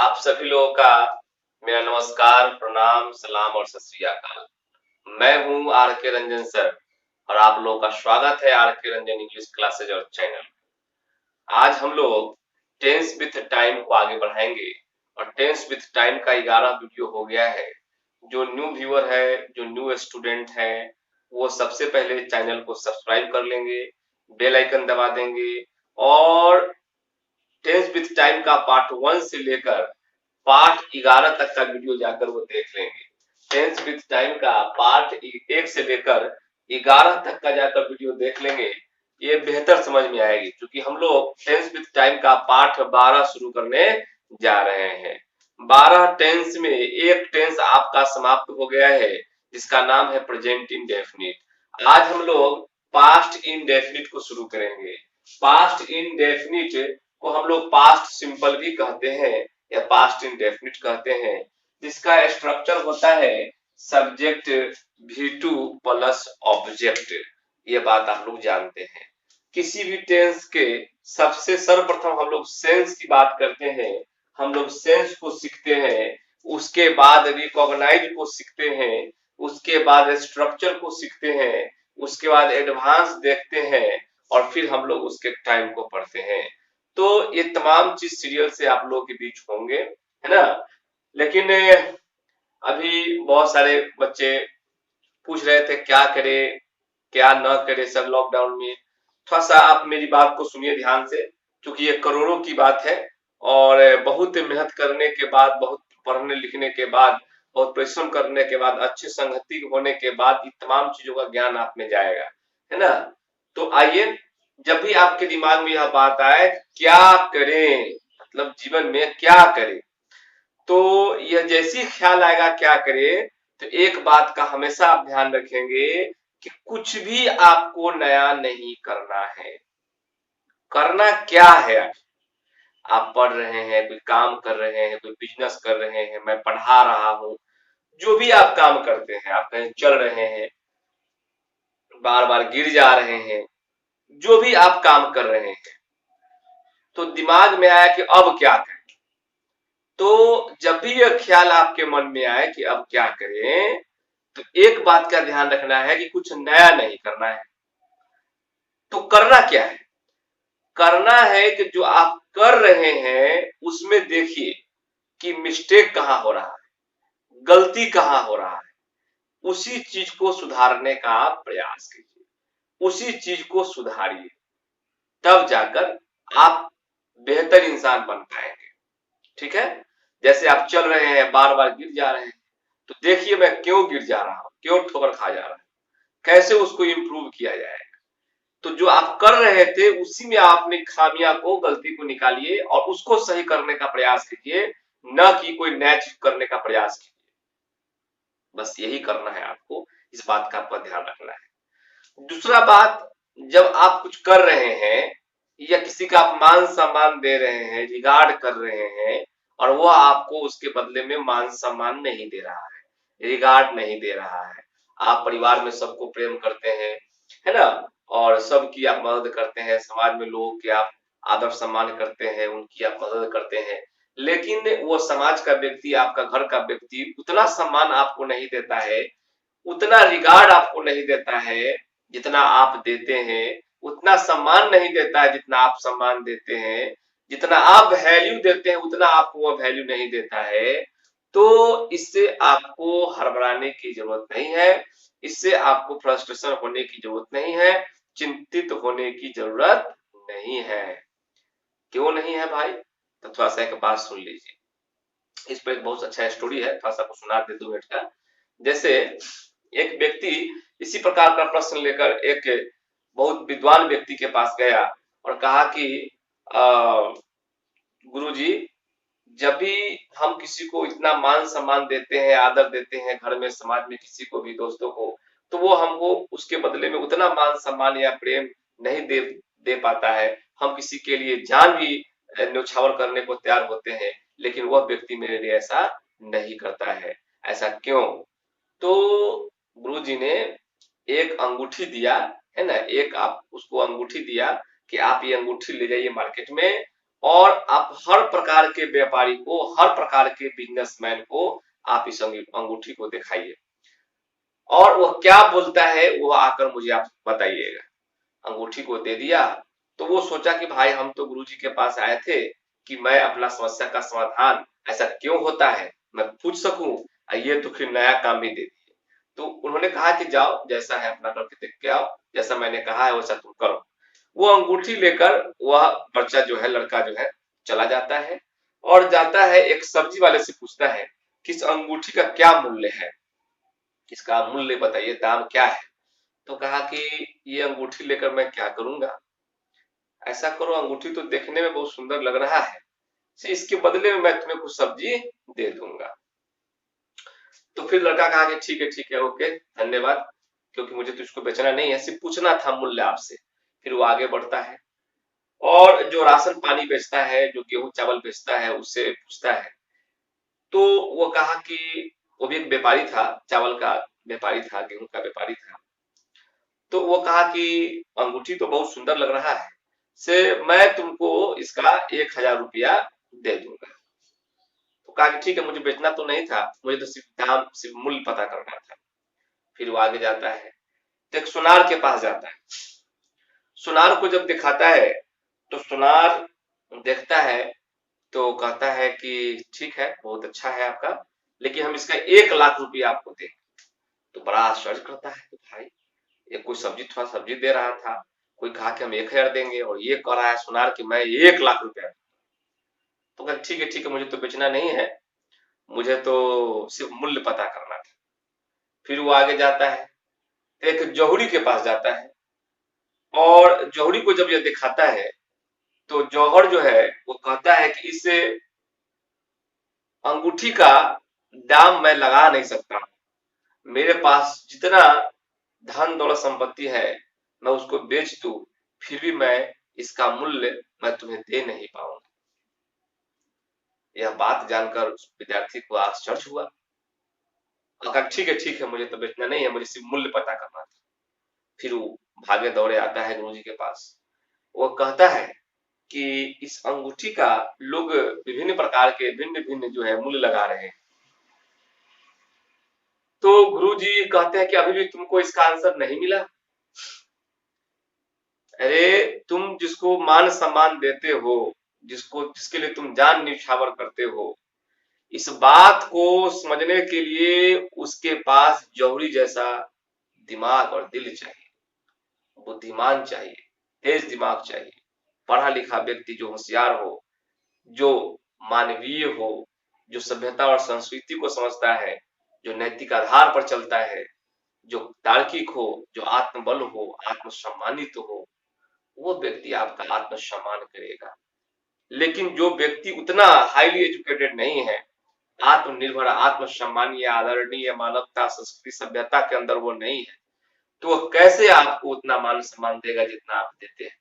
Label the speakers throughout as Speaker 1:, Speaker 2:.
Speaker 1: आप सभी लोगों का मेरा नमस्कार, प्रणाम, सलाम और सत श्री अकाल। मैं हूं आर के रंजन सर और आप लोगों का स्वागत है आर के रंजन इंग्लिश क्लासेज और चैनल। आज हम लोग टेंस विथ टाइम को आगे बढ़ाएंगे और टेंस विथ टाइम का 11 वीडियो हो गया है। जो न्यू व्यूअर है, जो न्यू स्टूडेंट है, वो सबसे पहले चैनल को सब्सक्राइब कर लेंगे, बेल आइकन दबा देंगे और टेंस विथ टाइम का पार्ट 1 से लेकर पार्ट 11 तक का वीडियो जाकर वो देख लेंगे। टेंस विथ टाइम का पार्ट 1 से लेकर 11 तक का जाकर वीडियो देख लेंगे, ये बेहतर समझ में आएगी क्योंकि हम लोग टेंस विथ टाइम का पार्ट 12 शुरू करने जा रहे हैं। 12 टेंस में एक टेंस आपका समाप्त हो गया है जिसका नाम है प्रेजेंट इंडेफिनिट। आज हम लोग पास्ट इंडेफिनिट को शुरू करेंगे। पास्ट इंडेफिनिट को हम लोग पास्ट सिंपल भी कहते हैं या पास्ट इंडेफिनिट कहते हैं, जिसका स्ट्रक्चर होता है सब्जेक्ट V2 प्लस ऑब्जेक्ट। ये बात आप लोग जानते हैं। किसी भी टेंस के सबसे सर्वप्रथम हम लोग सेंस की बात करते हैं, हम लोग सेंस को सीखते हैं, उसके बाद रिकॉग्नाइज को सीखते हैं, उसके बाद स्ट्रक्चर को सीखते हैं, उसके बाद एडवांस देखते हैं और फिर हम लोग उसके टाइम को पढ़ते हैं। तो ये तमाम चीज सीरियल से आप लोगों के बीच होंगे, है ना। लेकिन अभी बहुत सारे बच्चे पूछ रहे थे क्या करे क्या न करे सब लॉकडाउन में। थोड़ा सा आप मेरी बात को सुनिए ध्यान से, क्योंकि ये करोड़ों की बात है और बहुत मेहनत करने के बाद, बहुत पढ़ने लिखने के बाद, बहुत परिश्रम करने के बाद, अच्छे संगति होने के बाद इन तमाम चीजों का ज्ञान आप में जाएगा, है ना। तो आइए, जब भी आपके दिमाग में यह बात आए क्या करें, मतलब जीवन में क्या करें, तो यह जैसी ख्याल आएगा क्या करें, तो एक बात का हमेशा आप ध्यान रखेंगे कि कुछ भी आपको नया नहीं करना है। करना क्या है? आप पढ़ रहे हैं, कोई काम कर रहे हैं, कोई बिजनेस कर रहे हैं, मैं पढ़ा रहा हूं, जो भी आप काम करते हैं, आप कहीं चल रहे हैं, बार बार गिर जा रहे हैं, जो भी आप काम कर रहे हैं, तो दिमाग में आया कि अब क्या करें। तो जब भी यह ख्याल आपके मन में आए कि अब क्या करें, तो एक बात का ध्यान रखना है कि कुछ नया नहीं करना है। तो करना क्या है? करना है कि जो आप कर रहे हैं उसमें देखिए कि मिस्टेक कहां हो रहा है, गलती कहां हो रहा है, उसी चीज को सुधारने का आप प्रयास कीजिए, उसी चीज को सुधारिए, तब जाकर आप बेहतर इंसान बन पाएंगे। ठीक है। जैसे आप चल रहे हैं, बार बार गिर जा रहे हैं, तो देखिए मैं क्यों गिर जा रहा हूं, क्यों ठोकर खा जा रहा हूं, कैसे उसको इंप्रूव किया जाए। तो जो आप कर रहे थे उसी में आप अपनी खामियां को, गलती को निकालिए और उसको सही करने का प्रयास कीजिए, न कि कोई नया चीज करने का प्रयास कीजिए। बस यही करना है आपको, इस बात का आपका ध्यान रखना है। दूसरा बात, जब आप कुछ कर रहे हैं या किसी का आप मान सम्मान दे रहे हैं, रिगार्ड कर रहे हैं, और वो आपको उसके बदले में मान सम्मान नहीं दे रहा है, रिगार्ड नहीं दे रहा है, आप परिवार में सबको प्रेम करते हैं, है ना, और सबकी आप मदद करते हैं, समाज में लोगों के आप आदर सम्मान करते हैं, उनकी आप मदद करते हैं, लेकिन वो समाज का व्यक्ति, आपका घर का व्यक्ति उतना सम्मान आपको नहीं देता है, उतना रिगार्ड आपको नहीं देता है जितना आप देते हैं, उतना सम्मान नहीं देता है जितना आप सम्मान देते हैं, जितना आप वैल्यू देते हैं उतना आपको वो वैल्यू नहीं देता है। तो इससे आपको हड़बड़ाने की जरूरत नहीं है, इससे आपको फ्रस्ट्रेशन होने की जरूरत नहीं है, चिंतित होने की जरूरत नहीं है। क्यों नहीं है भाई? तो थोड़ा सा एक बात सुन लीजिए। इस पर एक बहुत अच्छा स्टोरी है, थोड़ा सा आपको सुना दे 2 मिनट का। जैसे एक व्यक्ति इसी प्रकार का प्रश्न लेकर एक बहुत विद्वान व्यक्ति के पास गया और कहा कि गुरुजी, जब भी हम किसी को इतना मान सम्मान देते हैं, आदर देते हैं, घर में, समाज में, किसी को भी, दोस्तों को, तो वो हमको उसके बदले में उतना मान सम्मान या प्रेम नहीं दे दे पाता है। हम किसी के लिए जान भी न्यौछावर करने को तैयार होते हैं, लेकिन वह व्यक्ति मेरे लिए ऐसा नहीं करता है। ऐसा क्यों? तो गुरुजी ने एक अंगूठी दिया, है ना, एक आप उसको अंगूठी दिया कि आप ये अंगूठी ले जाइए मार्केट में और आप हर प्रकार के व्यापारी को, हर प्रकार के बिजनेसमैन को आप इस अंगूठी को दिखाइए और वह क्या बोलता है वो आकर मुझे आप बताइएगा। अंगूठी को दे दिया तो वो सोचा कि भाई हम तो गुरुजी के पास आए थे कि मैं अपना समस्या का समाधान ऐसा क्यों होता है मैं पूछ सकूं, ये तो फिर नया काम भी दे दिए। तो उन्होंने कहा कि जाओ जैसा है अपना करके देख के आओ, जैसा मैंने कहा है वैसा तुम करो। वो अंगूठी लेकर वह बच्चा जो है, लड़का जो है, चला जाता है और जाता है एक सब्जी वाले से पूछता है कि इस अंगूठी का क्या मूल्य है, इसका मूल्य बताइए, दाम क्या है। तो कहा कि ये अंगूठी लेकर मैं क्या करूंगा, ऐसा करो अंगूठी तो देखने में बहुत सुंदर लग रहा है, इसके बदले में मैं तुम्हें कुछ सब्जी दे दूंगा। तो फिर लड़का कहा कि ठीक है ओके धन्यवाद, क्योंकि मुझे तो इसको बेचना नहीं है, सिर्फ पूछना था मूल्य आपसे। फिर वो आगे बढ़ता है और जो राशन पानी बेचता है, जो गेहूं चावल बेचता है, उससे पूछता है। तो वो कहा कि वो भी एक व्यापारी था, चावल का व्यापारी था, गेहूं का व्यापारी था। तो वो कहा कि अंगूठी तो बहुत सुंदर लग रहा है, से मैं तुमको इसका 1,000 रुपया दे दूंगा। तो कहा कि ठीक है, मुझे बेचना तो नहीं था, मुझे तो सिर्फ दाम, सिर्फ मूल्य पता करना था। फिर वो आगे जाता है तो एक सुनार के पास जाता है। सुनार को जब दिखाता है तो सुनार देखता है तो कहता है कि ठीक है, बहुत अच्छा है आपका, लेकिन हम इसका 1,00,000 रुपया आपको दें। तो बड़ा आश्चर्य करता है कि भाई ये कोई सब्जी, थोड़ा सब्जी दे रहा था, कोई कहा कि हम 1,000 देंगे और ये कह रहा है सुनार कि मैं 1,00,000 रुपया। तो कहा ठीक है मुझे तो बेचना नहीं है, मुझे तो सिर्फ मूल्य पता करना था। फिर वो आगे जाता है, एक जौहरी के पास जाता है और जौहरी को जब ये दिखाता है तो जौहर जो है वो कहता है कि इस अंगूठी का दाम मैं लगा नहीं सकता, मेरे पास जितना धन दौलत संपत्ति है मैं उसको बेच दूं, फिर भी मैं इसका मूल्य मैं तुम्हें दे नहीं पाऊंगा। यह बात जानकर उस विद्यार्थी को आश्चर्य हुआ। कहा ठीक है मुझे तो बेचना नहीं है, मुझे सिर्फ मूल्य पता करना था। फिर वो भागे दौड़े आता है गुरुजी के पास। वो कहता है कि इस अंगूठी का लोग विभिन्न प्रकार के भिन्न भिन्न जो है मूल्य लगा रहे हैं। तो गुरुजी कहते हैं कि अभी भी तुमको इसका आंसर नहीं मिला। अरे तुम जिसको मान सम्मान देते हो, जिसके लिए तुम जान न्यौछावर करते हो, इस बात को समझने के लिए उसके पास जौहरी जैसा दिमाग और दिल चाहिए, बुद्धिमान चाहिए, तेज दिमाग चाहिए, पढ़ा लिखा व्यक्ति जो होशियार हो, जो मानवीय हो, जो सभ्यता और संस्कृति को समझता है, जो नैतिक आधार पर चलता है, जो तार्किक हो, जो आत्मबल हो, आत्मसम्मानित हो, वो व्यक्ति आपका आत्मसम्मान करेगा। लेकिन जो व्यक्ति उतना हाईली एजुकेटेड नहीं है, आत्मनिर्भर, आत्मसम्मानीय, आदरणीय, मानवता, संस्कृति, सभ्यता के अंदर वो नहीं है, तो वो कैसे आपको उतना मान सम्मान देगा जितना आप देते हैं।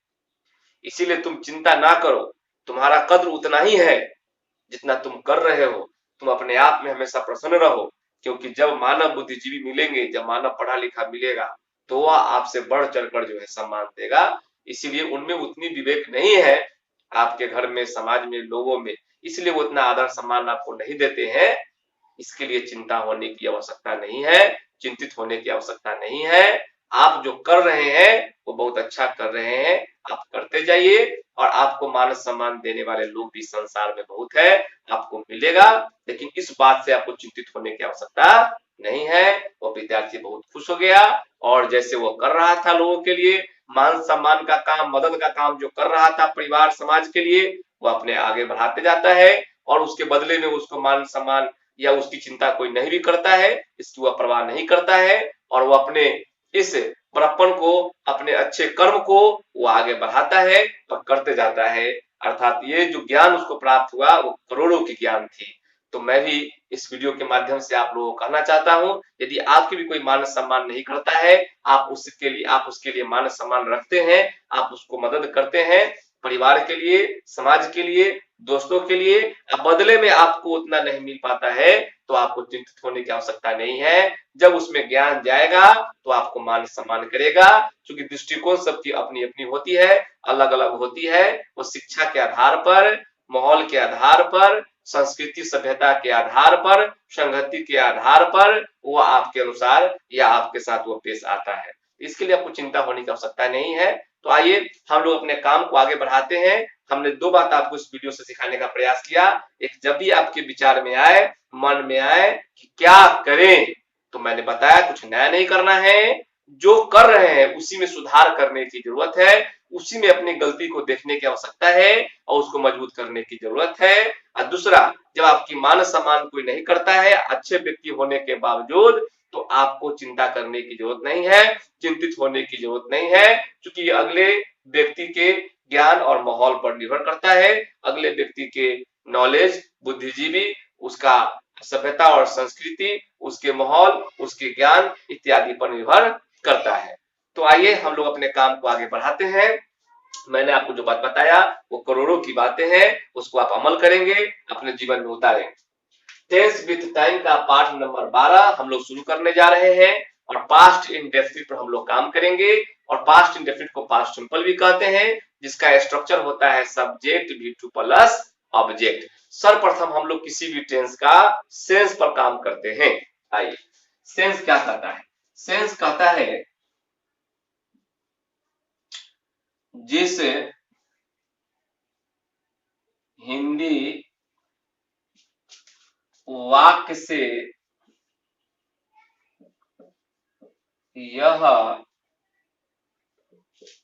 Speaker 1: इसीलिए तुम चिंता ना करो, तुम्हारा कद्र उतना ही है जितना तुम कर रहे हो। तुम अपने आप में हमेशा प्रसन्न रहो, क्योंकि जब मानव बुद्धिजीवी मिलेंगे, जब मानव पढ़ा लिखा मिलेगा, तो वह आपसे बढ़ चढ़कर जो है सम्मान देगा। इसीलिए उनमें उतनी विवेक नहीं है, आपके घर में, समाज में, लोगों में, इसलिए वो उतना आदर सम्मान आपको नहीं देते हैं। इसके लिए चिंता होने की आवश्यकता नहीं है, चिंतित होने की आवश्यकता नहीं है। आप जो कर रहे हैं वो बहुत अच्छा कर रहे हैं, आप करते जाइए और आपको मान सम्मान देने वाले लोग भी संसार में बहुत है, आपको मिलेगा। लेकिन इस बात से आपको चिंतित होने की आवश्यकता नहीं है। वो विद्यार्थी बहुत खुश हो गया और जैसे वो कर रहा था लोगों के लिए मान सम्मान का काम, मदद का काम जो कर रहा था परिवार समाज के लिए, वो अपने आगे बढ़ाते जाता है और उसके बदले में उसको मान सम्मान या उसकी चिंता कोई नहीं भी करता है, इसकी वह परवाह नहीं करता है और वो अपने इस बड़प्पन को, अपने अच्छे कर्म को वो आगे बढ़ाता है और करते जाता है। अर्थात ये जो ज्ञान उसको प्राप्त हुआ वो करोड़ों की ज्ञान थी। तो मैं भी इस वीडियो के माध्यम से आप लोगों को कहना चाहता हूं, यदि आपकी भी कोई मान सम्मान नहीं करता है, आप उसके लिए मान सम्मान रखते हैं, आप उसको मदद करते हैं, परिवार के लिए, समाज के लिए, दोस्तों के लिए, अब बदले में आपको उतना नहीं मिल पाता है तो आपको चिंतित होने की आवश्यकता नहीं है। जब उसमें ज्ञान जाएगा तो आपको मान सम्मान करेगा, क्योंकि दृष्टिकोण सबकी अपनी अपनी होती है, अलग अलग होती है। वो शिक्षा के आधार पर, माहौल के आधार पर, संस्कृति सभ्यता के आधार पर, संगति के आधार पर वो आपके अनुसार या आपके साथ वो पेश आता है। इसके लिए आपको चिंता होने की आवश्यकता नहीं है। तो आइए हम लोग अपने काम को आगे बढ़ाते हैं। हमने दो बात आपको इस वीडियो से सिखाने का प्रयास किया। एक, जब भी आपके विचार में आए, मन में आए कि क्या करें, तो मैंने बताया कुछ नया नहीं करना है, जो कर रहे हैं उसी में सुधार करने की जरूरत है, उसी में अपनी गलती को देखने की आवश्यकता है और उसको मजबूत करने की जरूरत है। और दूसरा, जब आपकी मान सम्मान कोई नहीं करता है अच्छे व्यक्ति होने के बावजूद, तो आपको चिंता करने की जरूरत नहीं है, चिंतित होने की जरूरत नहीं है, क्योंकि अगले व्यक्ति के ज्ञान और माहौल पर निर्भर करता है। अगले व्यक्ति के नॉलेज, बुद्धिजीवी, उसका सभ्यता और संस्कृति, उसके माहौल, उसके ज्ञान इत्यादि पर निर्भर करता है। तो आइए हम लोग अपने काम को आगे बढ़ाते हैं। मैंने आपको जो बात बताया वो करोड़ों की बातें हैं, उसको आप अमल करेंगे, अपने जीवन में उतारेंगे। टेंस विथ टाइम का पार्ट नंबर 12 हम लोग शुरू करने जा रहे हैं और पास्ट इंडेफिनिट पर हम लोग काम करेंगे। और पास्ट इंडेफिनिट को पास्ट सिंपल भी कहते हैं, जिसका स्ट्रक्चर होता है सब्जेक्ट V2 प्लस ऑब्जेक्ट। सर्वप्रथम हम लोग किसी भी टेंस का सेंस पर काम करते हैं। आइए, सेंस क्या कहता है? सेंस कहता है जिस हिंदी वाक्य से यह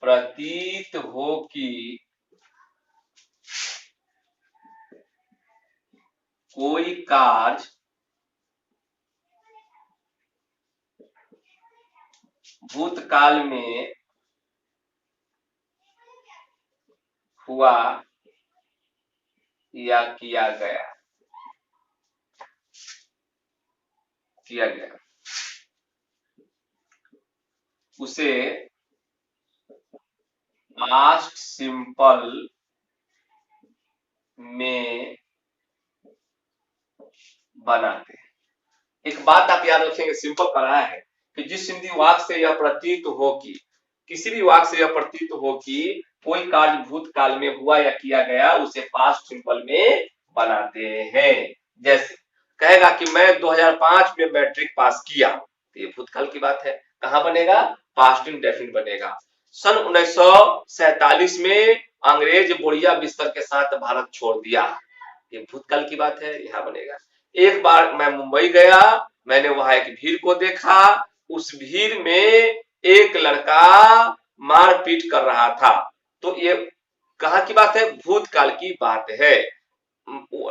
Speaker 1: प्रतीत हो कि कोई कार्य भूतकाल में हुआ या किया गया उसे पास्ट सिंपल में बनाते हैं। एक बात आप याद रखेंगे, सिंपल कर रहा है कि जिस हिंदी वाक्य से यह प्रतीत हो कि, किसी भी वाक्य से यह प्रतीत हो कि कोई कार्य भूतकाल में हुआ या किया गया, उसे पास्ट सिंपल में बनाते हैं। जैसे कहेगा कि मैं 2005 में मैट्रिक पास किया, तो ये भूतकाल की बात है, कहां बनेगा? पास्ट इंडेफिनिट बनेगा। सन 1947 में अंग्रेज बोरिया बिस्तर के साथ भारत छोड़ दिया, ये भूतकाल की बात है, यहां बनेगा। एक बार मैं मुंबई गया, मैंने वहां एक भीड़ को देखा, उस भीड़ में एक लड़का मारपीट कर रहा था, तो ये कहां की बात है? भूतकाल की बात है।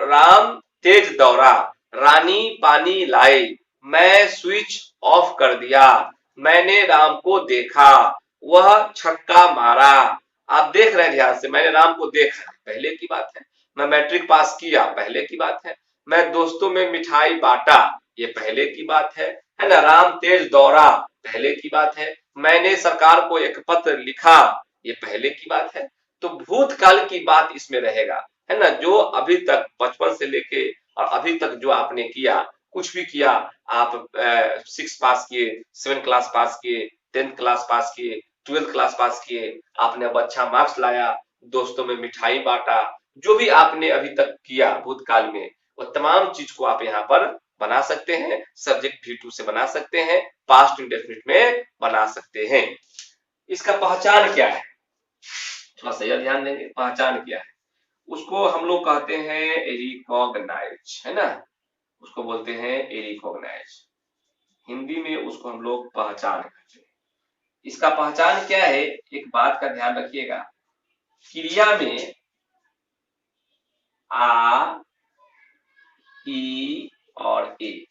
Speaker 1: राम तेज दौड़ा, रानी पानी लाई, मैं स्विच ऑफ कर दिया, मैंने राम को देखा, वह छक्का मारा। आप देख रहे हैं ध्यान से, मैंने राम को देखा, पहले की बात है। मैं मैट्रिक पास किया, पहले की बात है। मैं दोस्तों में मिठाई बांटा, ये पहले की बात है ना। राम तेज दौड़ा, पहले की बात है। मैंने सरकार को एक पत्र लिखा, ये पहले की बात है। तो भूतकाल की बात इसमें रहेगा, है ना। जो अभी तक बचपन से लेके और अभी तक जो आपने किया, कुछ भी किया, आप 6 पास किए, 7 क्लास पास किए, 10th क्लास पास किए, 12th क्लास पास किए, आपने अब अच्छा मार्क्स लाया, दोस्तों में मिठाई बांटा, जो भी आपने अभी तक किया भूतकाल में, वो तमाम चीज को आप यहाँ पर बना सकते हैं। सब्जेक्ट V2 से बना सकते हैं, पास्ट इंडेफिनिट में बना सकते हैं। इसका पहचान क्या है, थोड़ा सा यह ध्यान देंगे, पहचान क्या है? उसको हम लोग कहते हैं रिकॉग्नाइज, है ना, उसको बोलते हैं रिकॉग्नाइज। हिंदी में उसको हम लोग पहचान कहते हैं। इसका पहचान क्या है? एक बात का ध्यान रखिएगा, क्रिया में आ, ई और ए,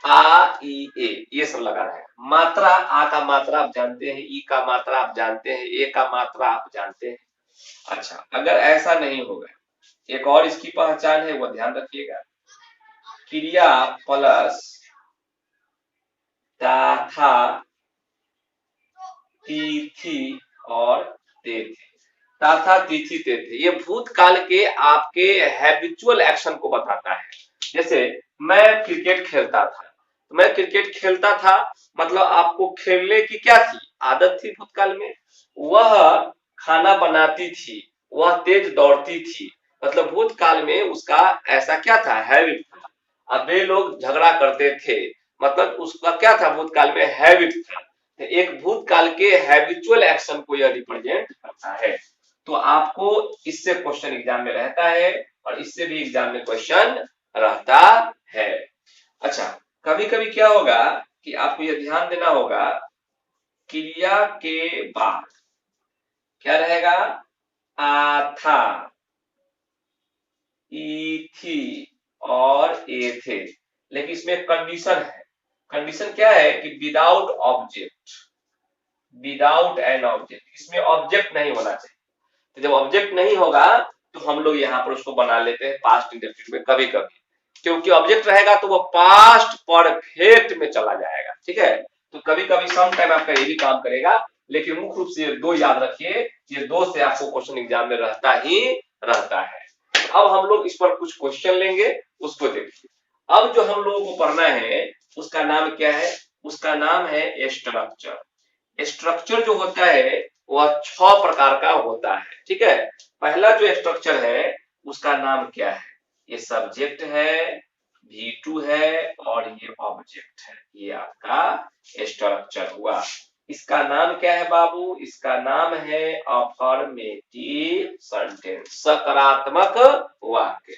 Speaker 1: आ ई ए ये सब लगा है। मात्रा, आ का मात्रा आप जानते हैं, ई का मात्रा आप जानते हैं, ए का मात्रा आप जानते हैं। अच्छा, अगर ऐसा नहीं होगा, एक और इसकी पहचान है, वो ध्यान रखिएगा, क्रिया प्लस था, थी और ते थे। था, तिथि, थे थे। ये भूतकाल के आपके हैबिचुअल एक्शन को बताता है। जैसे मैं क्रिकेट खेलता था, तो मैं क्रिकेट खेलता था मतलब आपको खेलने की क्या थी, आदत थी भूतकाल में। वह खाना बनाती थी, वह तेज दौड़ती थी, मतलब भूतकाल में उसका ऐसा क्या था, हैबिट था। अब वे लोग झगड़ा करते थे, मतलब उसका क्या था, भूतकाल में हैबिट था। तो एक भूतकाल के हैबिचुअल एक्शन को यह रिप्रेजेंट करता है। तो आपको इससे क्वेश्चन एग्जाम में रहता है और इससे भी एग्जाम में क्वेश्चन रहता है। अच्छा, कभी कभी क्या होगा कि आपको यह ध्यान देना होगा, क्रिया के बाद क्या रहेगा, आ था, ई थी और ए थे। लेकिन इसमें एक कंडीशन है। कंडीशन क्या है कि without object, without an object, इसमें ऑब्जेक्ट नहीं होना चाहिए। तो जब ऑब्जेक्ट नहीं होगा तो हम लोग यहाँ पर उसको बना लेते हैं पास्ट इंडेफिनिट में कभी कभी, क्योंकि ऑब्जेक्ट रहेगा तो वो पास्ट परफेक्ट में चला जाएगा। ठीक है, तो कभी कभी सम टाइम आपका ये भी काम करेगा, लेकिन मुख्य रूप से ये दो याद रखिए, ये दो से आपको क्वेश्चन एग्जाम में रहता ही रहता है। अब हम लोग इस पर कुछ क्वेश्चन लेंगे, उसको देखिए। अब जो हम लोगों को पढ़ना है उसका नाम क्या है, उसका नाम है स्ट्रक्चर। स्ट्रक्चर जो होता है वह 6 प्रकार का होता है। ठीक है, पहला जो स्ट्रक्चर है उसका नाम क्या है, ये सब्जेक्ट है, V2 है और ये ऑब्जेक्ट है। ये आपका स्ट्रक्चर हुआ। इसका नाम क्या है बाबू, इसका नाम है अफर्मेटिव सेंटेंस, सकारात्मक वाक्य।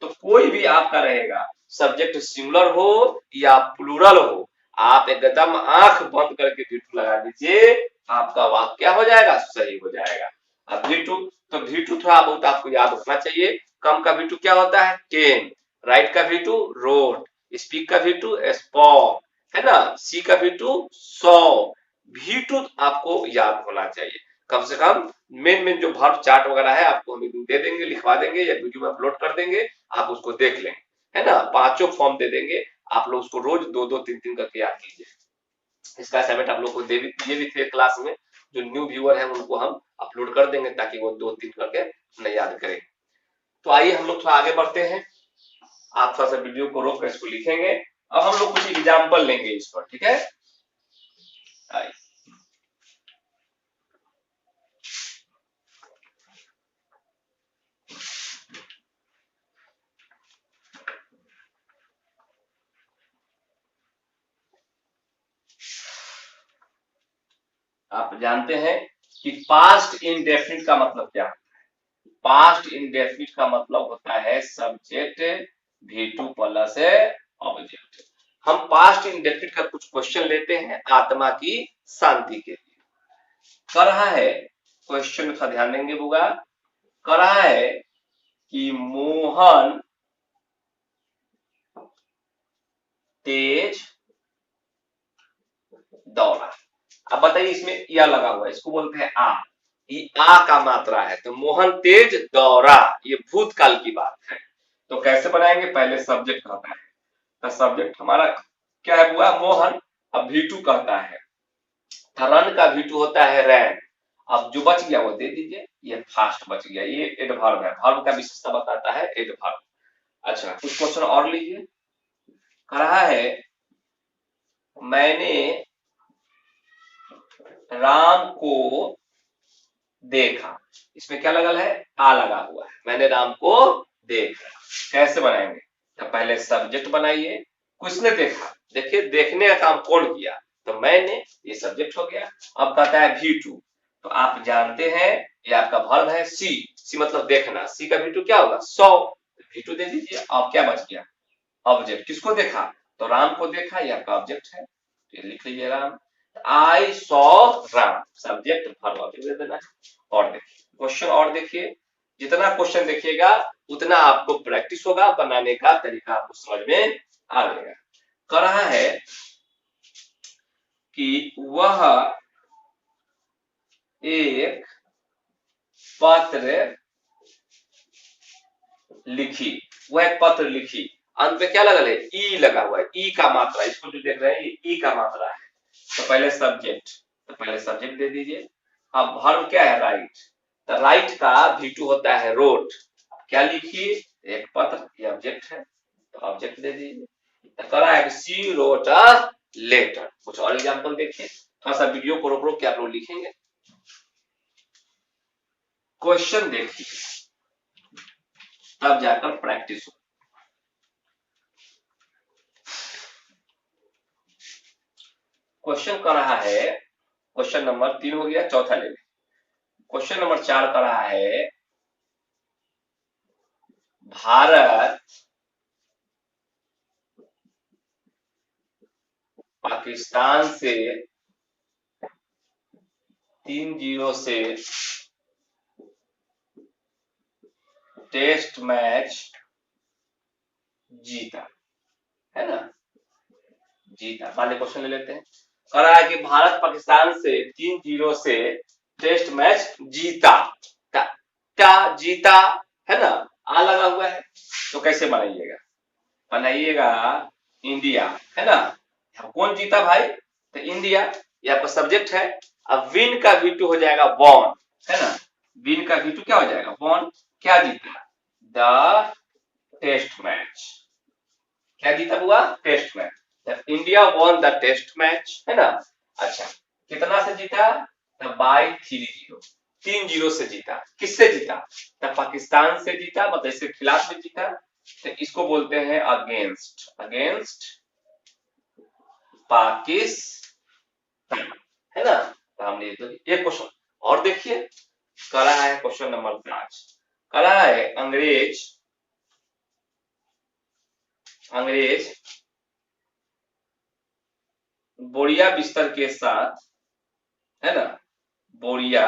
Speaker 1: तो कोई भी आपका रहेगा, सब्जेक्ट सिंगुलर हो या प्लूरल हो, आप एकदम आंख बंद करके V2 लगा दीजिए, आपका वाक्य क्या हो जाएगा, सही हो जाएगा। अब V2, तो V2 थोड़ा बहुत आपको याद रखना चाहिए। कम का V2 क्या होता है, 10, राइट का V2 रोड, स्पीक का V2 स्पॉक, है ना, सी का V2 सौ। V2 आपको याद होना चाहिए कम से कम। मेन जो वर्ब चार्ट वगैरह है आपको हम दे देंगे, लिखवा देंगे या वीडियो में अपलोड कर देंगे, आप उसको देख लेंगे, है ना। 5 फॉर्म दे देंगे, आप लोग उसको रोज 2-2 3-3 करके याद कीजिए। इसका असाइनमेंट आप लोग को दे भी थे क्लास में, जो न्यू व्यूअर है उनको हम अपलोड कर देंगे ताकि वो 2-3 करके नहीं याद करें। तो आइए हम लोग थोड़ा आगे बढ़ते हैं, आप थोड़ा सा वीडियो को रोक कर इसको लिखेंगे। अब हम लोग कुछ एग्जाम्पल लेंगे इस पर, ठीक है। आइए, आप जानते हैं कि पास्ट इंडेफिनिट का मतलब क्या है। पास्ट इंडेफिनिट का मतलब होता है सब्जेक्ट V2 प्लस ऑब्जेक्ट। हम पास्ट इंडेफिनिट का कुछ क्वेश्चन लेते हैं आत्मा की शांति के लिए। कर रहा है, क्वेश्चन का ध्यान देंगे बुआ। कर रहा है कि मोहन तेज दौड़ा। अब बताइए, इसमें या लगा हुआ है, इसको बोलते हैं आ, ये आ का मात्रा है। तो मोहन तेज दौड़ा, ये भूतकाल की बात है। तो कैसे बनाएंगे, पहले सब्जेक्ट कहता है, तो सब्जेक्ट हमारा क्या है बुआ, मोहन। अब V2 कहता है, रन का V2 होता है रैन। अब जो बच गया वो दे दीजिए, ये फास्ट बच गया, ये एडवर्ब है, वर्ब का विशेषता बताता है एडवर्ब। अच्छा, कुछ क्वेश्चन और लीजिए। कह रहा है मैंने राम को देखा, इसमें क्या लगा है, आ लगा हुआ है, मैंने राम को देखा। कैसे बनाएंगे, तो पहले सब्जेक्ट बनाइए, किसने देखा, देखिए देखने का काम कौन किया, तो मैंने, ये सब्जेक्ट हो गया। अब कहता है V2, तो आप जानते हैं ये आपका वर्ब है सी, सी मतलब देखना, सी का V2 क्या होगा 100, V2 दे दीजिए। अब क्या बच गया, ऑब्जेक्ट, किसको देखा, तो राम को देखा, ये आपका ऑब्जेक्ट है, तो ये लिख लीजिए Ram. I saw Ram, subject verb दे देना है। और देखिए क्वेश्चन, और देखिए, जितना क्वेश्चन देखिएगा उतना आपको प्रैक्टिस होगा, बनाने का तरीका आपको समझ में आ जाएगा। कह रहा है कि वह एक पत्र लिखी, वह एक पत्र लिखी, अंत पे क्या लगा है, ई लगा हुआ है, ई का मात्रा, इसको जो देख रहे हैं ये ई का मात्रा है। तो पहले सब्जेक्ट, तो पहले सब्जेक्ट दे दीजिए। अब वर्ब क्या है, राइट, तो राइट का V2 होता है रोट। क्या लिखिए, एक पत्र, ये ऑब्जेक्ट है तो ऑब्जेक्ट दे दीजिए। तो कह रहा है सी रोट अ लेटर। कुछ और एग्जांपल देखिए, थोड़ा सा वीडियो को रोक रोक के आप लोग लिखेंगे। क्वेश्चन देखिए तब जाकर प्रैक्टिस हो। क्वेश्चन कर रहा है, क्वेश्चन नंबर 3 हो गया, चौथा ले लें। क्वेश्चन नंबर 4 कर रहा है भारत पाकिस्तान से 3-0 से टेस्ट मैच जीता, है ना, जीता। पहले क्वेश्चन ले लेते हैं। कह रहा है कि भारत पाकिस्तान से 3-0 से टेस्ट मैच जीता। क्या जीता, है ना, आ लगा हुआ है। तो कैसे बनाइएगा, बनाइएगा इंडिया, है ना। कौन जीता भाई, तो इंडिया, ये आपका सब्जेक्ट है। अब विन का V2 हो जाएगा वॉन, है ना। विन का V2 क्या हो जाएगा, वॉन। क्या जीता, द टेस्ट मैच। क्या जीता हुआ, test match. India won the test match, है ना। अच्छा, कितना से जीता, बाई 3-0, 3-0 से जीता। किससे जीता, तो पाकिस्तान से जीता, मतलब इसके खिलाफ में जीता। तो इसको बोलते हैं अगेंस्ट, अगेंस्ट पाकिस्तान, है ना। तो हमने एक क्वेश्चन और देखिए, कह रहा है क्वेश्चन नंबर 5, कह रहा है अंग्रेज, अंग्रेज बोरिया बिस्तर के साथ, है ना, बोरिया,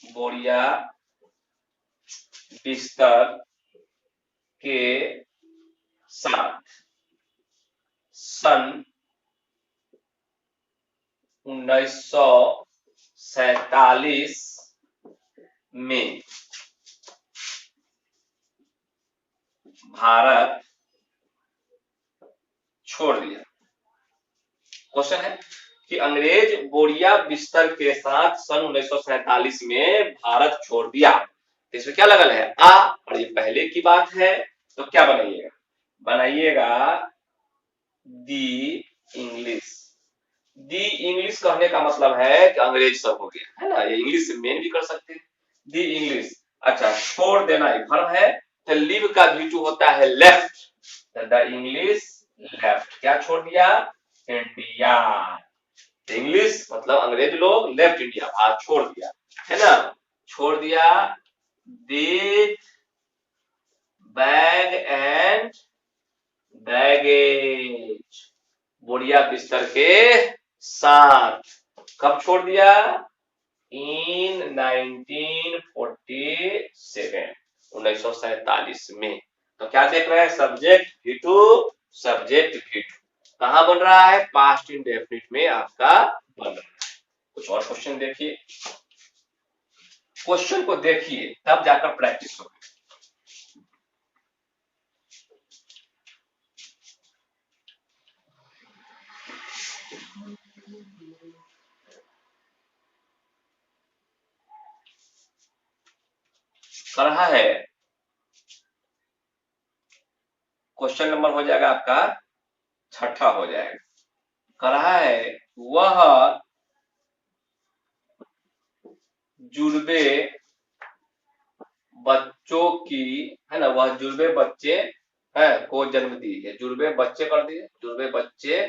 Speaker 1: बोरिया बिस्तर के साथ सन 1947 में भारत छोड़ दिया। क्वेश्चन है कि अंग्रेज बोरिया बिस्तर के साथ सन 1947 में भारत छोड़ दिया। इसमें क्या लगल है, आ, और ये पहले की बात है। तो क्या बनाइएगा, बनाइएगा दी इंग्लिश। दी इंग्लिश कहने का मतलब है कि अंग्रेज सब हो गया, है ना। ये इंग्लिश से मेन भी कर सकते हैं, दी इंग्लिश। अच्छा, छोड़ देना एक वर्ब है, तो लीव का V2 होता है लेफ्ट, द इंग्लिश लेफ्ट। क्या छोड़ दिया, इंडिया। इंग्लिश मतलब अंग्रेज लोग, लेफ्ट इंडिया, भारत छोड़ दिया, है ना, छोड़ दिया। विद बैग एंड बैगेज, बोरिया बिस्तर के साथ। कब छोड़ दिया, इन 1947 में। तो क्या देख रहे हैं, सब्जेक्ट V2, सब्जेक्ट V2 कहां बन रहा है, पास्ट इंडेफिनिट में आपका बन रहा है। कुछ और क्वेश्चन देखिए, क्वेश्चन को देखिए तब जाकर प्रैक्टिस होगी। कर रहा है, क्वेश्चन नंबर हो जाएगा आपका 6ठा हो जाएगा। कर रहा है वह जुड़वे बच्चों की, है ना, वह जुड़वे बच्चे है को जन्म दी है। जुड़वे बच्चे कर दिए, जुड़वे बच्चे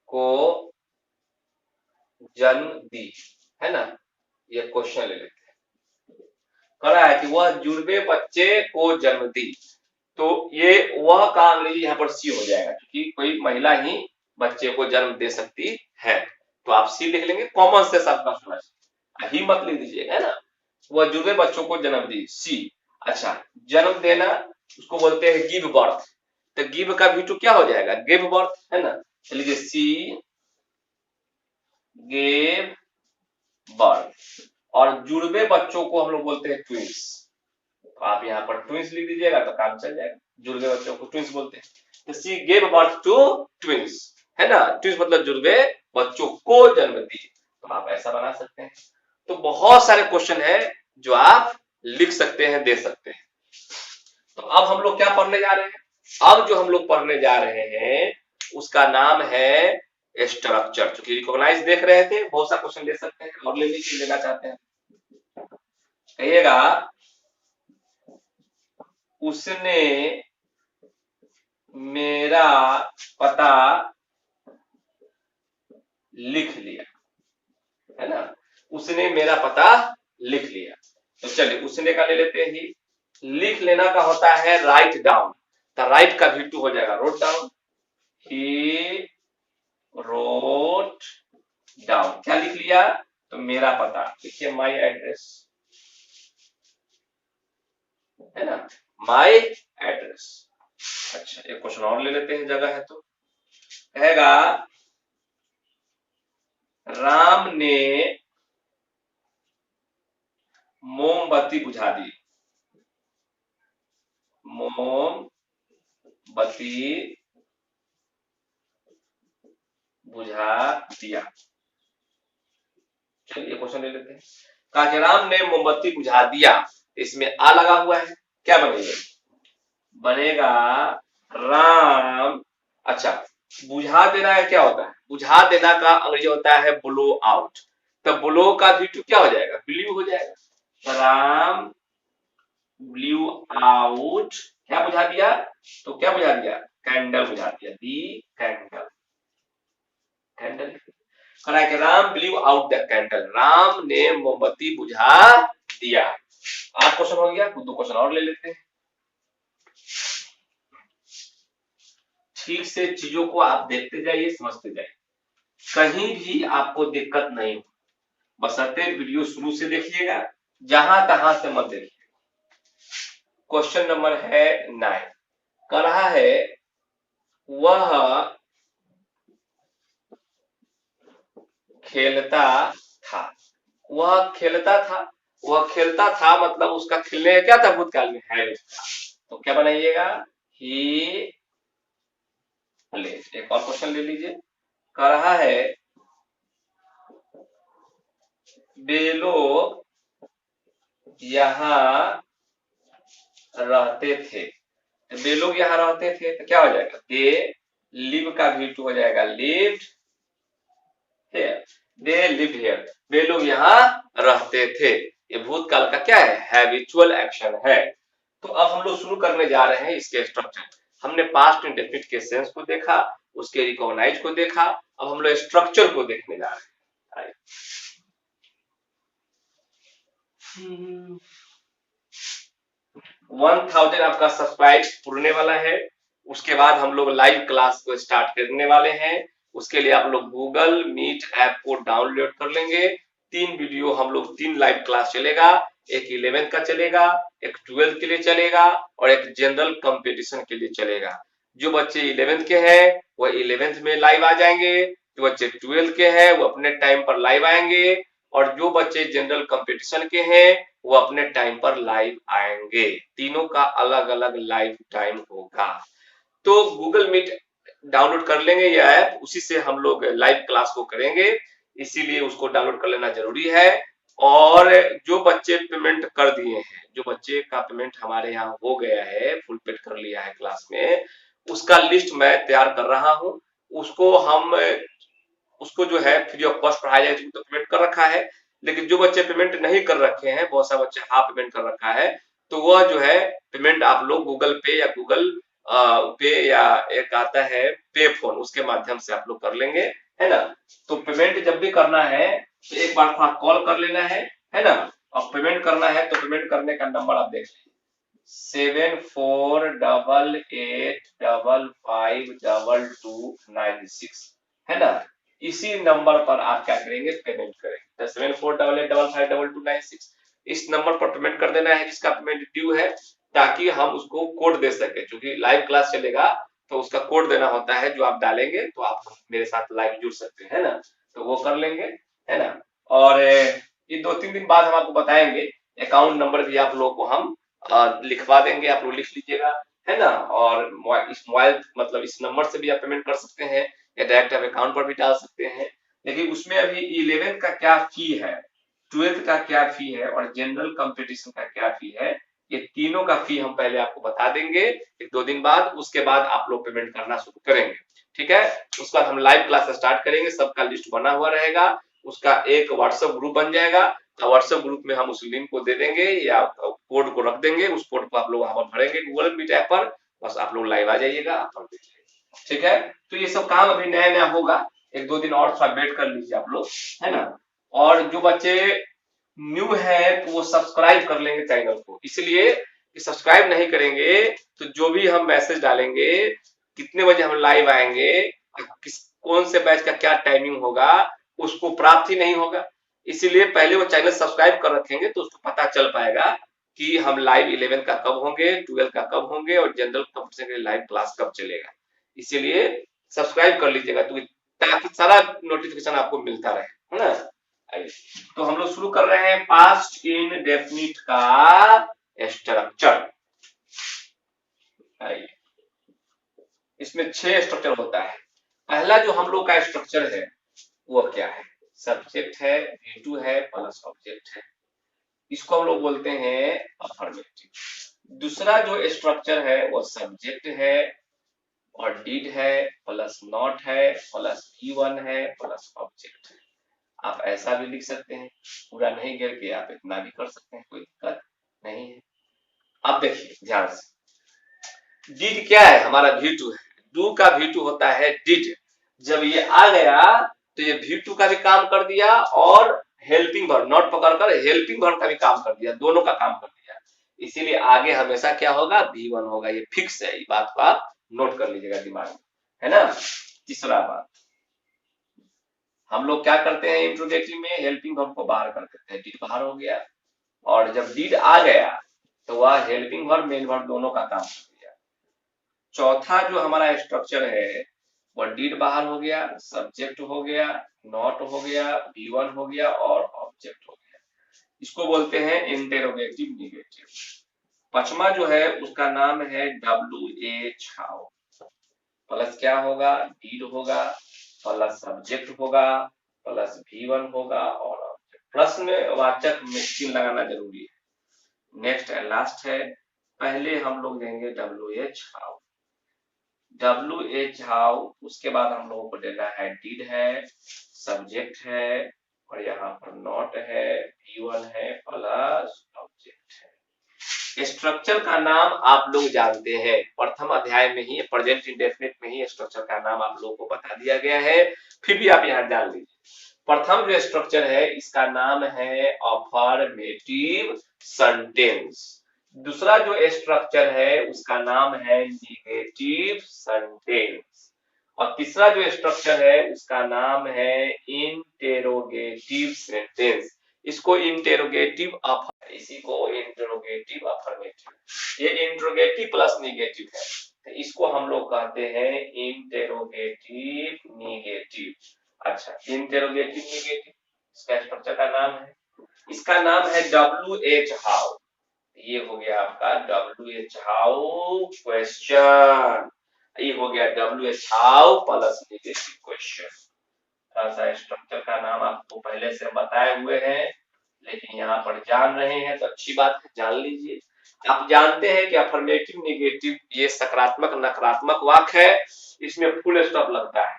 Speaker 1: को जन्म दी, है ना। ये क्वेश्चन ले लेते हैं। कह रहा है कि वह जुड़वे बच्चे को जन्म दी। तो ये वह का अंग्रेजी यहाँ पर सी हो जाएगा, क्योंकि कोई महिला ही बच्चे को जन्म दे सकती है। तो आप सी लिख लेंगे, कॉमन सेंस आपका समझ, ही मत लिख दीजिएगा, है ना। वह जुड़वे बच्चों को जन्म दी, सी। अच्छा, जन्म देना उसको बोलते हैं गिव बर्थ। तो गिव का V2 क्या हो जाएगा, गिव बर्थ, है ना। चलिए सी गेव बर्थ। और जुड़वे बच्चों को हम लोग बोलते हैं ट्विंस। तो आप यहाँ पर ट्विंस लिख दीजिएगा तो काम चल जाएगा, जुड़वे बच्चों को ट्विंस बोलते हैं। तो she gave birth to twins, है ना, ट्विंस मतलब जुड़वे बच्चों को जन्म दी, तो आप ऐसा बना सकते हैं। तो बहुत सारे क्वेश्चन है जो आप लिख सकते हैं, दे सकते हैं। तो अब हम लोग क्या पढ़ने जा रहे हैं, अब जो हम लोग पढ़ने जा रहे हैं उसका नाम है स्ट्रक्चर। चूंकि रिकॉग्नाइज देख रहे थे, बहुत सा क्वेश्चन ले सकते हैं, और ले लीजिए, लेना चाहते हैं कहिएगा। उसने मेरा पता लिख लिया, है ना, उसने मेरा पता लिख लिया। तो चलिए उसने का ले लेते हैं ही, लिख लेना का होता है राइट डाउन, तो राइट का भी टू हो जाएगा wrote down. He wrote down, क्या लिख लिया, तो मेरा पता, देखिए माई एड्रेस, है ना, माई एड्रेस। अच्छा एक क्वेश्चन और ले लेते हैं, जगह है तो, कहेगा राम ने मोमबत्ती बुझा दी, मोमबत्ती बुझा दिया। चलिए क्वेश्चन ले लेते हैं, कहा कि राम ने मोमबत्ती बुझा दिया, इसमें आ लगा हुआ है, क्या बनेगा, बनेगा राम। अच्छा बुझा देना का क्या होता है, बुझा देना का अंग्रेजी होता है ब्लो आउट, तो ब्लो का भी टू क्या हो जाएगा, ब्ल्यू हो जाएगा। तो राम ब्ल्यू आउट, क्या बुझा दिया, तो क्या बुझा दिया, कैंडल बुझा दिया, दी कैंडल, कैंडल। कहा कि Ram blue out the candle, Ram ने मोमबत्ती बुझा दिया। आज क्वेश्चन हो गया, दो क्वेश्चन और ले लेते हैं। ठीक से चीजों को आप देखते जाइए, समझते जाइए, कहीं भी आपको दिक्कत नहीं हो, बशर्ते वीडियो शुरू से देखिएगा, जहां तहां से मत देखिए। क्वेश्चन नंबर है 9, कह रहा है वह खेलता था, वह खेलता था, वह खेलता था मतलब उसका खेलने का क्या था, भूतकाल में है, तो क्या बनाइएगा, ही प्लेज। एक और क्वेश्चन ले लीजिए, कह रहा है वे लोग यहाँ रहते थे, वे लोग यहाँ रहते थे, तो क्या हो जाएगा, दे लिव का भी टू हो जाएगा, lived here, they lived here, वे लोग यहाँ रहते थे। ये भूतकाल का क्या है, हैबिचुअल एक्शन है। तो अब हम लोग शुरू करने जा रहे हैं इसके स्ट्रक्चर। हमने पास्ट इंडेफिनिट के सेंस को देखा, उसके रिकॉग्नाइज को देखा, अब हम लोग स्ट्रक्चर को देखने जा रहे हैं। 1000 आपका सब्सक्राइब पुरने वाला है, उसके बाद हम लोग लाइव क्लास को स्टार्ट करने वाले हैं। उसके लिए आप लोग गूगल मीट ऐप को डाउनलोड कर लेंगे। 3 वीडियो हम लोग, 3 लाइव क्लास चलेगा, एक 11th का चलेगा, एक 12th के लिए चलेगा, और एक जनरल कंपटीशन के लिए चलेगा। जो बच्चे 11th के हैं वो 11th में लाइव आ जाएंगे, जो बच्चे 12th के हैं वो अपने टाइम पर लाइव आएंगे, और जो बच्चे जनरल कंपटीशन के हैं वो अपने टाइम पर लाइव आएंगे। तीनों का अलग अलग लाइव टाइम होगा। तो गूगल मीट डाउनलोड कर लेंगे ये ऐप, उसी से हम लोग लाइव क्लास को करेंगे, इसीलिए उसको डाउनलोड कर लेना जरूरी है। और जो बच्चे पेमेंट कर दिए हैं, जो बच्चे का पेमेंट हमारे यहाँ हो गया है, फुल पेड कर लिया है क्लास में, उसका लिस्ट मैं तैयार कर रहा हूँ। उसको हम, उसको जो है फ्री ऑफ कॉस्ट पढ़ाया जाए, तो पेमेंट कर रखा है। लेकिन जो बच्चे पेमेंट नहीं कर रखे हैं, बहुत सारे बच्चे हाफ पेमेंट कर रखा है, तो वह जो है पेमेंट आप लोग गूगल पे या गूगल पे या एक आता है पे फोन, उसके माध्यम से आप लोग कर लेंगे, है ना। तो पेमेंट जब भी करना है तो एक बार थोड़ा कॉल कर लेना है ना। और पेमेंट करना है तो पेमेंट करने का नंबर आप देख लें, 7488552296, है ना। इसी नंबर पर आप क्या करेंगे, पेमेंट करेंगे, 7488552296, इस नंबर पर पेमेंट कर देना है जिसका पेमेंट ड्यू है, ताकि हम उसको कोड दे सके। क्योंकि लाइव क्लास चलेगा तो उसका कोड देना होता है, जो आप डालेंगे तो आप मेरे साथ लाइव जुड़ सकते हैं, है ना। तो वो कर लेंगे, है ना। और ये 2-3 दिन बाद हम आपको बताएंगे, अकाउंट नंबर भी आप लोग को हम लिखवा देंगे, आप लोग लिख लीजिएगा, है ना। और इस मोबाइल मतलब इस नंबर से भी आप पेमेंट कर सकते हैं, या डायरेक्ट आप अकाउंट पर भी डाल सकते हैं। लेकिन उसमें अभी 11th का क्या फी है, 12th का क्या फी है और जनरल कंपटीशन का क्या फी है, ये तीनों का फी हम पहले आपको बता देंगे 1-2 दिन बाद। उसके बाद आप लोग पेमेंट करना शुरू करेंगे, ठीक है। उसके बाद हम लाइव क्लास स्टार्ट करेंगे, सबका लिस्ट बना हुआ रहेगा, उसका एक व्हाट्सएप ग्रुप बन जाएगा। व्हाट्सएप ग्रुप में हम उस लिंक को दे देंगे या कोड को रख देंगे, उस कोड को आप लोग वहां पर भरेंगे गूगल मीट ऐप पर, बस आप लोग लाइव आ जाइएगा, आप पढ़ लीजिएगा, ठीक है। तो ये सब काम अभी नया नया होगा, 1-2 दिन और थोड़ा वेट कर लीजिए आप लोग, है ना। और जो बच्चे न्यू है तो वो सब्सक्राइब कर लेंगे चैनल को, इसलिए कि सब्सक्राइब नहीं करेंगे तो जो भी हम मैसेज डालेंगे, कितने बजे हम लाइव आएंगे, किस कौन से बैच का क्या टाइमिंग होगा, उसको प्राप्त ही नहीं होगा। इसीलिए पहले वो चैनल सब्सक्राइब कर रखेंगे तो उसको पता चल पाएगा कि हम लाइव 11 का कब होंगे, 12 का कब होंगे और जनरल कंपटीशन के लाइव क्लास कब चलेगा। इसीलिए सब्सक्राइब कर लीजिएगा तो ताकि सारा नोटिफिकेशन आपको मिलता रहे, है ना। आइए, तो हम लोग शुरू कर रहे हैं पास्ट इंडेफिनिट का स्ट्रक्चर। आइए, इसमें 6 स्ट्रक्चर होता है। पहला जो हम लोग का स्ट्रक्चर है वो क्या है, सब्जेक्ट है, V2 है प्लस ऑब्जेक्ट है, इसको हम लोग बोलते हैं अफर्मेटिव। दूसरा जो स्ट्रक्चर है वो सब्जेक्ट है और डीड है प्लस नॉट है प्लस V1 है प्लस ऑब्जेक्ट है। आप ऐसा भी लिख सकते हैं, पूरा नहीं गिर के आप इतना भी कर सकते हैं, कोई दिक्कत नहीं है। अब देखिए ध्यान से, डिड क्या है, हमारा V2 है, डू का V2 होता है डिड। जब ये आ गया तो ये V2 का भी काम कर दिया और हेल्पिंग वर्ब नॉट पकड़कर हेल्पिंग वर्ब का भी काम कर दिया, दोनों का काम कर दिया। इसीलिए आगे हमेशा क्या होगा, V1 होगा, ये फिक्स है, ये बात को आप नोट कर लीजिएगा दिमाग में, है ना। तीसरा बात, हम लोग क्या करते हैं इंट्रोगेटिव में, हेल्पिंग वर्ब को बाहर कर देते हैं, डिड बाहर हो गया, और जब डिड आ गया तो वह हेल्पिंग वर्ब मेन वर्ब दोनों का काम कर दिया। चौथा जो हमारा स्ट्रक्चर है वो डिड बाहर हो गया, सब्जेक्ट हो गया, नॉट हो गया, V1 हो गया और ऑब्जेक्ट हो गया, इसको बोलते हैं इंटेरोगेटिव निगेटिव। पांचवा जो है उसका नाम है WH हाउ, प्लस क्या होगा, डिड होगा प्लस सब्जेक्ट होगा प्लस V1 होगा और ऑब्जेक्ट, प्लस में वाचक में चिन्ह लगाना जरूरी है। नेक्स्ट एंड लास्ट है, पहले हम लोग देंगे WH हाउ, WH हाउ, उसके बाद हम लोगों को देना है डिड है, सब्जेक्ट है और यहाँ पर नॉट है, V1 है प्लस ऑब्जेक्ट है। स्ट्रक्चर का नाम आप लोग जानते हैं, प्रथम अध्याय में ही प्रेजेंट इंडेफिनिट में ही स्ट्रक्चर का नाम आप लोगों को बता दिया गया है, फिर भी आप यहाँ जान लीजिए। प्रथम जो स्ट्रक्चर है इसका नाम है अफर्मेटिव सेंटेंस। दूसरा जो स्ट्रक्चर है उसका नाम है निगेटिव सेंटेंस और तीसरा जो स्ट्रक्चर है उसका नाम है इंटेरोगेटिव सेंटेंस। इसको इंटेरोगेटिव इसी को इंटेरोगेटिव अफर्मेटिव, ये इंटेरोगेटिव प्लस निगेटिव है, तो इसको हम लोग कहते हैं इंटेरोगेटिव निगेटिव। अच्छा, इंटेरोगेटिव निगेटिव इसका स्ट्रक्चर का नाम है, इसका नाम है WH हाउ, ये हो गया आपका WH हाउ क्वेश्चन, ये हो गया WH how plus negative question. ऐसा स्ट्रक्चर का नाम आपको पहले से बताए हुए हैं, लेकिन यहाँ पर जान रहे हैं तो अच्छी बात है, जान लीजिए। आप जानते हैं कि अफर्मेटिव निगेटिव ये सकारात्मक नकारात्मक वाक्य है, इसमें फुल स्टॉप लगता है।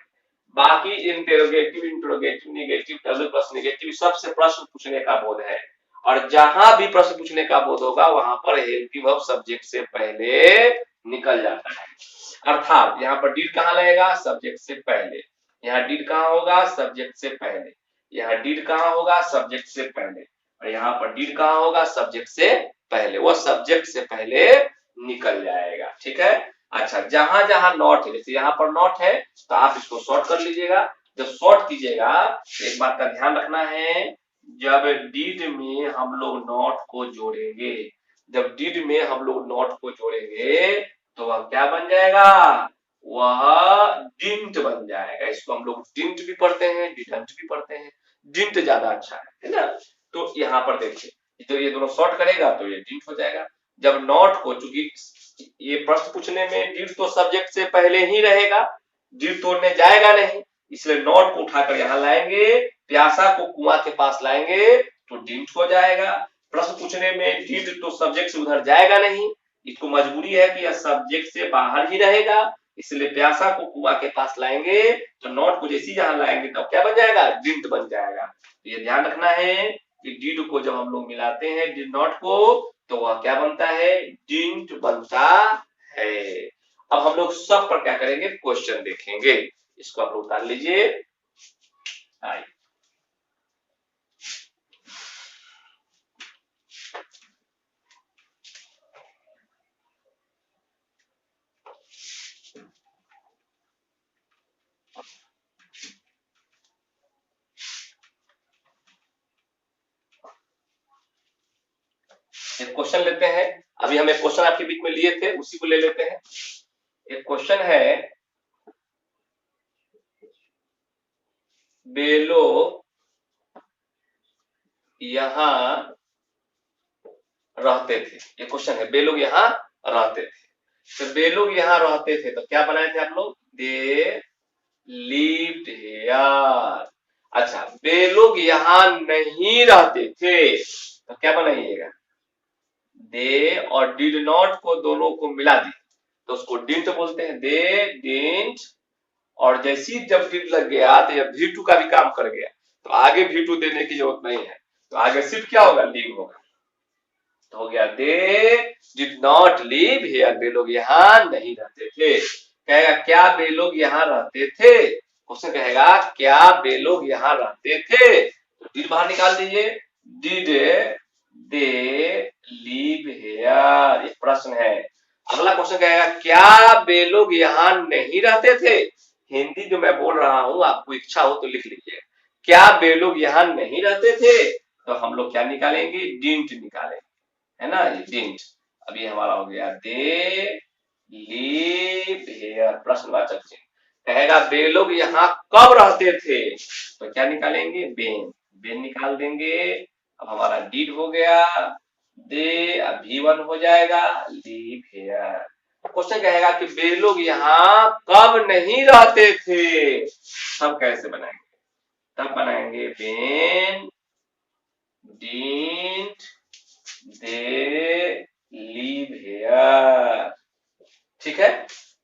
Speaker 1: बाकी interrogative interrogative negative W plus negative सबसे प्रश्न पूछने का बोध है, और जहां भी प्रश्न पूछने का बोध होगा वहां पर हेल्पिंग वर्ब सब्जेक्ट से पहले निकल जाता है। अर्थात यहाँ पर डिड कहाँ लगेगा, सब्जेक्ट से पहले, यहाँ डिड कहाँ होगा, सब्जेक्ट से पहले, यहाँ डिड कहाँ होगा, सब्जेक्ट से पहले, और यहाँ पर डिड कहाँ होगा, सब्जेक्ट से पहले, वो सब्जेक्ट से पहले निकल जाएगा, ठीक है। अच्छा, जहां जहां नॉट है, जैसे यहाँ पर नॉट है तो आप इसको शॉर्ट कर लीजिएगा। जब शॉर्ट कीजिएगा तो एक बात का ध्यान रखना है, जब डिड में हम लोग नॉट को जोड़ेंगे, जब डिड में हम लोग नॉट को जोड़ेंगे तो वह क्या बन जाएगा, वह डिंट बन जाएगा। इसको हम लोग डिंट भी पढ़ते हैं, डिडंट भी पढ़ते हैं, डिंट ज्यादा अच्छा है ना। तो यहाँ पर देखिए, तो ये दोनों शॉर्ट करेगा तो ये डिंट हो जाएगा। जब नॉट को, चूंकि ये प्रश्न पूछने में डिड तो सब्जेक्ट से पहले ही रहेगा, डिड तोड़ने जाएगा नहीं, इसलिए नॉट को उठाकर यहां लाएंगे, प्यासा को कुआं के पास लाएंगे तो डिडंट हो जाएगा। प्रश्न पूछने में डिड तो सब्जेक्ट से उधर जाएगा नहीं, इसको मजबूरी है कि यह सब्जेक्ट से बाहर ही रहेगा, इसलिए प्यासा को कुआं के पास लाएंगे तो नॉट को जैसे यहां लाएंगे तब क्या बन जाएगा, डिडंट बन जाएगा। तो ये ध्यान रखना है कि डिड को जब हम लोग मिलाते हैं डिड नॉट को तो वह क्या बनता है, डिडंट बनता है। अब हम लोग सब पर क्या करेंगे, क्वेश्चन देखेंगे। इसको आप उतार लीजिए। आइए एक क्वेश्चन लेते हैं। अभी हम एक क्वेश्चन आपके बीच में लिए थे, उसी को ले लेते हैं। एक क्वेश्चन है, बेलो यहाँ रहते थे। ये क्वेश्चन है, बे लोग यहाँ रहते थे। तो बे लोग यहाँ रहते थे तो क्या बनाए थे आप लोग, दे लिव्ड हियर। अच्छा, बे लोग यहाँ नहीं रहते थे तो क्या बनाइएगा, दे और डिड नॉट को दोनों को मिला दी तो उसको डिडंट बोलते हैं, दे डिडंट। और जैसी जब डिड लग गया तो यह V2 का भी काम कर गया, तो आगे V2 देने की जरूरत नहीं है, तो आगे सिर्फ क्या होगा, लिव होगा। तो हो गया, they did not live here, वे लोग यहाँ नहीं रहते थे। कहेगा क्या वे लोग यहाँ रहते थे, क्वेश्चन कहेगा क्या वे लोग यहाँ रहते थे, तो डिड बाहर निकाल दीजिए, डिड दे लिव हियर, ये प्रश्न है। अगला क्वेश्चन कहेगा क्या वे लोग यहाँ नहीं रहते थे। हिंदी जो मैं बोल रहा हूँ आपको इच्छा हो तो लिख लीजिए, क्या वे लोग यहाँ नहीं रहते थे, तो हम लोग क्या निकालेंगे, डिडंट निकालेंगे, है ना, ये डिडंट। अब ये हमारा हो गया, दे लिव हियर, प्रश्नवाचक चिन्ह। कहेगा वे लोग यहाँ कब रहते थे, तो क्या निकालेंगे, बेन, बेन निकाल देंगे। अब हमारा डिड हो गया, दे, अब V1 हो जाएगा, लिव हियर। क्वेश्चन कहेगा कि वे लोग यहाँ कब नहीं रहते थे, तब कैसे बनाएंगे, तब बनाएंगे when didn't they live here. ठीक है,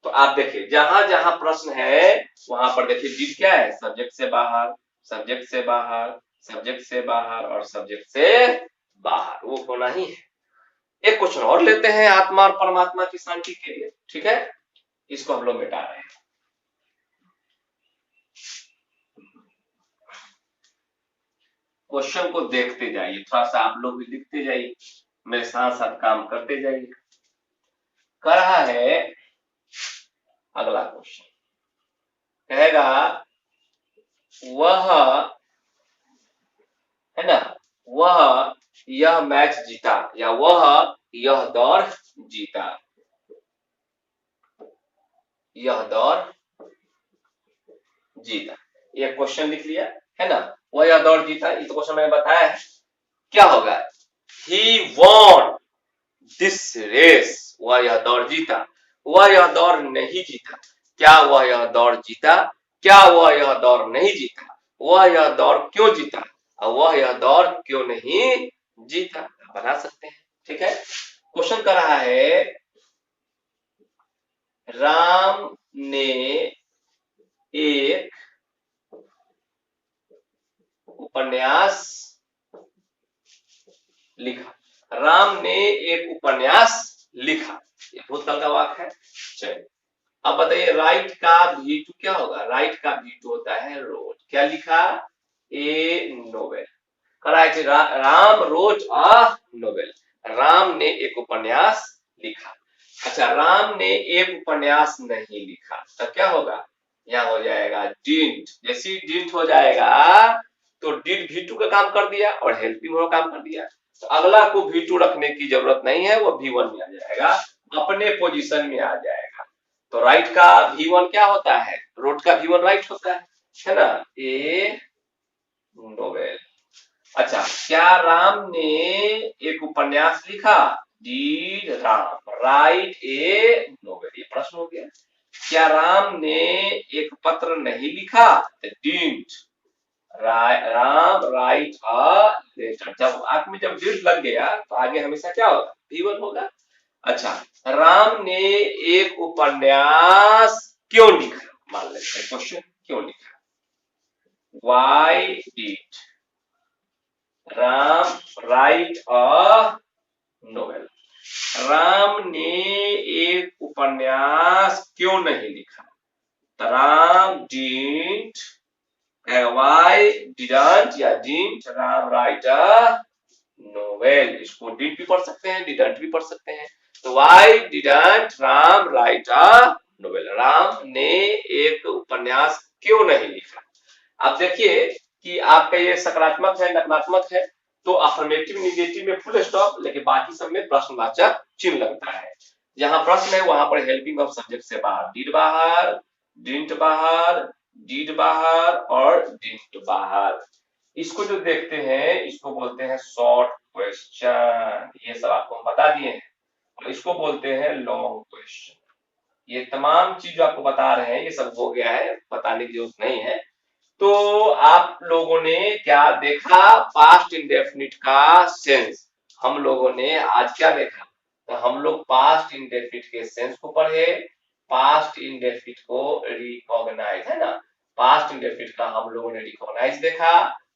Speaker 1: तो आप देखिए जहां जहां प्रश्न है वहां पर देखिए डिड क्या है, सब्जेक्ट से बाहर, सब्जेक्ट से बाहर, सब्जेक्ट से बाहर और सब्जेक्ट से बाहर, वो होना ही है। एक क्वेश्चन और लेते हैं आत्मा और परमात्मा की शांति के लिए, ठीक है, इसको हम लोग मिटा रहे हैं। क्वेश्चन को देखते जाइए, थोड़ा सा आप लोग भी लिखते जाइए, मेरे साथ साथ काम करते जाइए। कर रहा है अगला क्वेश्चन, कहेगा वह, है ना, वह यह मैच जीता या वह यह दौड़ जीता, यह दौड़ जीता, ये क्वेश्चन लिख लिया, है ना, वह यह दौड़ जीता, ये तो क्वेश्चन मैंने बताया है। क्या होगा, ही वॉन दिस रेस, वह यह दौड़ जीता, वह यह दौड़ नहीं जीता, क्या वह यह दौड़ जीता, क्या वह यह दौड़ नहीं जीता, वह यह दौड़ क्यों जीता और वह यह दौड़ क्यों नहीं जीता, बना सकते हैं। ठीक है, क्वेश्चन कर रहा है राम ने एक उपन्यास लिखा, राम ने एक उपन्यास लिखा, ये भूतकाल का वाक्य है। चलिए अब बताइए राइट का V2 क्या होगा, राइट का V2 होता है रोज, क्या लिखा, ए नोवेल। कराए राम रोज अ नोवेल, राम ने एक उपन्यास लिखा। अच्छा, राम ने एक उपन्यास नहीं लिखा तो क्या होगा, यहाँ हो जाएगा डिडंट, जैसे डिडंट हो जाएगा तो डिड V2 का काम कर दिया और हेल्पिंग का काम कर दिया, तो अगला को V2 रखने की जरूरत नहीं है, वो V1 में आ जाएगा, अपने पोजीशन में आ जाएगा। तो राइट का V1 क्या होता है, रोड का V1 राइट होता है ना, ए नोवेल। अच्छा, क्या राम ने एक उपन्यास लिखा, did Ram right A novel, ये प्रश्न हो गया। क्या राम ने एक पत्र नहीं लिखा? Didn't Ram write a letter. जब आंख में जब डिड लग गया तो आगे हमेशा क्या होगा? V1 होगा। अच्छा, राम ने एक उपन्यास क्यों लिखा? मान लेते हैं क्वेश्चन, क्यों लिखा? Why did Ram write a novel? Ram ने एक उपन्यास क्यों नहीं लिखा? राम डिडंट वाई डिडंट या didn't Ram write a novel. इसको डिड भी पढ़ सकते हैं, डिडंट भी पढ़ सकते हैं। तो Y didn't Ram write a novel? Ram ने एक उपन्यास क्यों नहीं लिखा? अब देखिए कि आपका ये सकारात्मक है, नकारात्मक है, तो अफर्मेटिव निगेटिव में फुल स्टॉप, लेकिन बाकी सब में प्रश्नवाचक चिन्ह लगता है। जहां प्रश्न है वहां पर हेल्पिंग ऑफ सब्जेक्ट से बाहर डिड बाहर, डिडंट बाहर, डिड बाहर और डिडंट बाहर। इसको जो देखते हैं इसको बोलते हैं शॉर्ट क्वेश्चन। ये सब आपको हम बता दिए हैं। और इसको बोलते हैं लॉन्ग क्वेश्चन। ये तमाम चीज जो आपको बता रहे हैं ये सब हो गया है, बताने की जरूरत नहीं है। तो आप लोगों ने क्या देखा? पास्ट इंडेफिनिट का सेंस। हम लोगों ने आज क्या देखा? तो हम लोग पास्ट इंडेफिनिट के सेंस को पढ़े, पास्ट इंडेफिनिट को रिकॉग्नाइज, है ना, पास्ट इंडेफिनिट का हम लोगों ने रिकॉग्नाइज देखा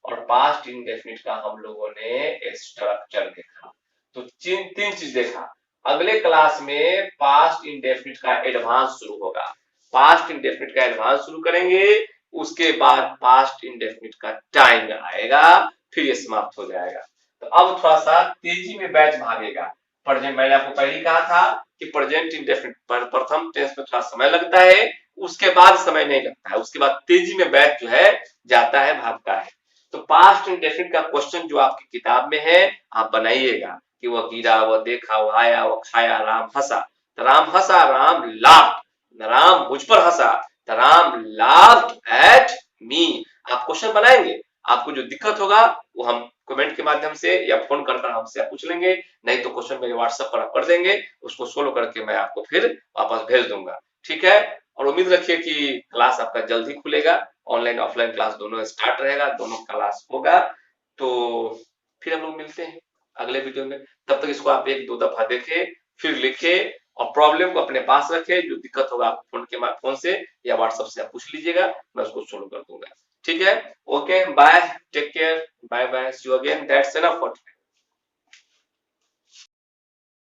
Speaker 1: और पास्ट इंडेफिनिट का हम लोगों ने स्ट्रक्चर देखा। तो तीन चीज देखा। अगले क्लास में पास्ट इंडेफिनिट का एडवांस शुरू होगा। पास्ट इंडेफिनिट का एडवांस शुरू करेंगे, उसके बाद पास्ट इंडेफिनिट का टाइम आएगा, फिर ये समाप्त हो जाएगा। तो अब थोड़ा सा तेजी में बैच भागेगा। प्रेजेंट, मैंने आपको पहले ही कहा था कि प्रेजेंट इंडेफिनिट पर प्रथम टेंस में थोड़ा समय लगता है, उसके बाद समय नहीं लगता है, उसके बाद तेजी में बैच जो है जाता है, भागता है। तो पास्ट इंडेफिनिट का क्वेश्चन जो आपकी किताब में है आप बनाइएगा कि वह गिरा, वह देखा, वह आया, वह खाया, राम हंसा। तो राम हंसा, राम लाफ्ड, राम मुझ पर हंसा, राम लाफ्ड एट मी। आप क्वेश्चन बनाएंगे, आपको जो दिक्कत होगा वो हम कमेंट के माध्यम से या फोन करकर हमसे पूछ लेंगे, नहीं तो क्वेश्चन मेरे व्हाट्सएप पर आप कर देंगे, उसको सोल्व करके मैं आपको फिर वापस भेज दूंगा। ठीक है? और उम्मीद रखिए कि क्लास आपका जल्द ही खुलेगा। ऑनलाइन ऑफलाइन क्लास दोनों स्टार्ट रहेगा, दोनों क्लास होगा। तो फिर हम लोग मिलते हैं अगले वीडियो में। तब तक इसको आप एक दो दफा देखें, फिर लिखें और प्रॉब्लम को अपने पास रखें। जो दिक्कत होगा आप फोन से या व्हाट्सएप से आप पूछ लीजिएगा, मैं उसको सोल्व कर दूंगा। ठीक है? Okay, bye, take care, bye bye, see you again, that's enough for today.